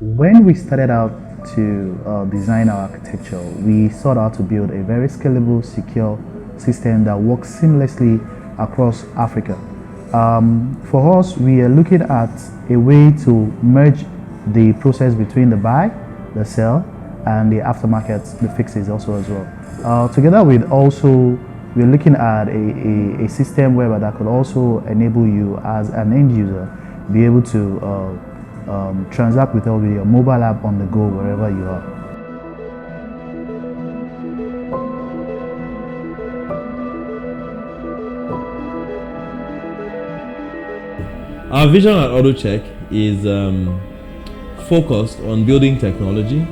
When we started out to design our architecture, we sought out to build a very scalable, secure system that works seamlessly across Africa. For us, we are looking at a way to merge the process between the buy, the sell, and the aftermarket, the fixes also as well. Together with also, we're looking at a system whereby that could also enable you as an end user be able to transact with us with your mobile app on the go wherever you are. Our vision at Autochek is focused on building technology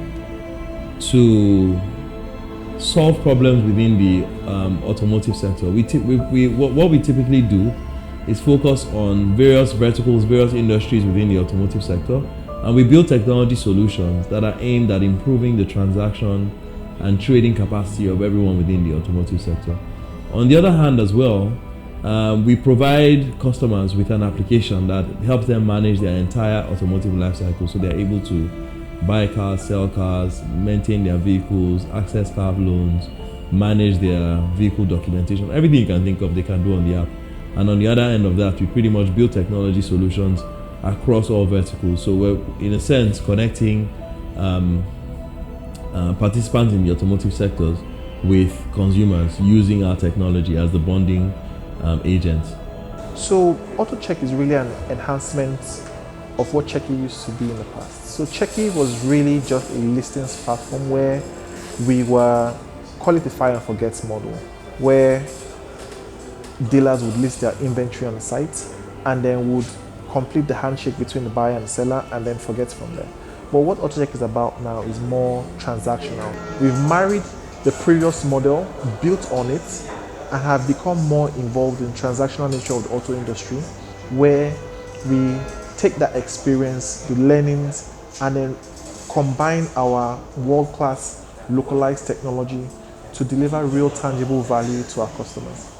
to solve problems within the automotive sector. What we typically do is focus on various verticals, various industries within the automotive sector, and we build technology solutions that are aimed at improving the transaction and trading capacity of everyone within the automotive sector. On the other hand as well, we provide customers with an application that helps them manage their entire automotive life cycle, so they're able to buy cars, sell cars, maintain their vehicles, access car loans, manage their vehicle documentation. Everything you can think of, they can do on the app. And on the other end of that, we pretty much build technology solutions across all verticals. So we're, in a sense, connecting participants in the automotive sectors with consumers using our technology as the bonding agents. So Autochek is really an enhancement of what Cheki used to be in the past. So Cheki was really just a listings platform where we were, call it a fire and forget model, where dealers would list their inventory on the site and then would complete the handshake between the buyer and the seller and then forget from there. But what Autochek is about now is more transactional. We've married the previous model, built on it, and have become more involved in transactional nature of the auto industry, where we take that experience, the learnings, and then combine our world-class localized technology to deliver real tangible value to our customers.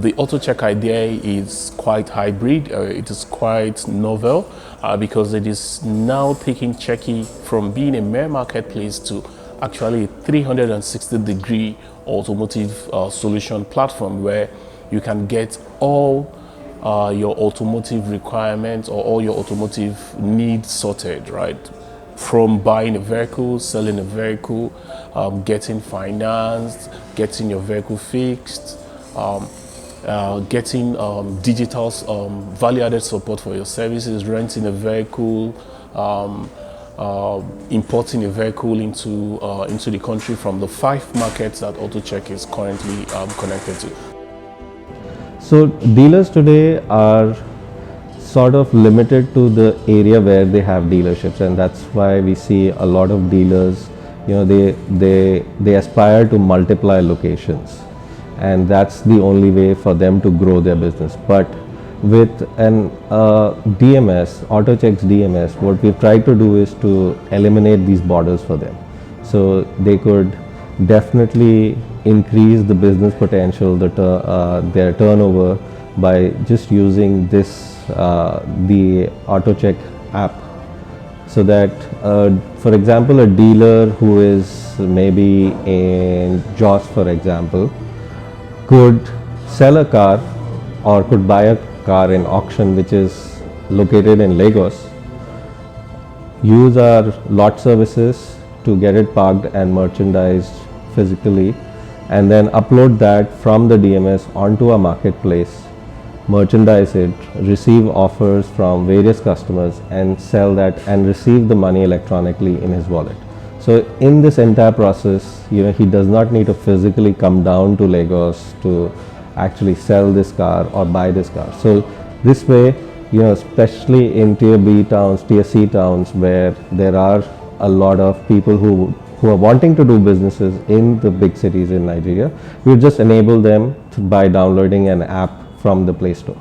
The Autochek idea is quite hybrid, it is quite novel because it is now taking Cheki from being a mere marketplace to actually a 360-degree automotive solution platform where you can get all your automotive requirements or all your automotive needs sorted, right? From buying a vehicle, selling a vehicle, getting financed, getting your vehicle fixed, getting digital value-added support for your services, renting a vehicle, importing a vehicle into the country from the 5 markets that Autochek is currently connected to. So dealers today are sort of limited to the area where they have dealerships, and that's why we see a lot of dealers, they aspire to multiply locations, and that's the only way for them to grow their business. But with an DMS, Autochek's DMS, what we've tried to do is to eliminate these borders for them. So they could definitely increase the business potential, their turnover, by just using this, the Autochek app. So that, for example, a dealer who is maybe in Jos, for example, could sell a car or could buy a car in auction which is located in Lagos, use our lot services to get it parked and merchandised physically, and then upload that from the DMS onto a marketplace, merchandise it, receive offers from various customers and sell that and receive the money electronically in his wallet. So in this entire process, he does not need to physically come down to Lagos to actually sell this car or buy this car. So this way, especially in tier B towns, tier C towns, where there are a lot of people who are wanting to do businesses in the big cities in Nigeria, we just enable them by downloading an app from the Play Store.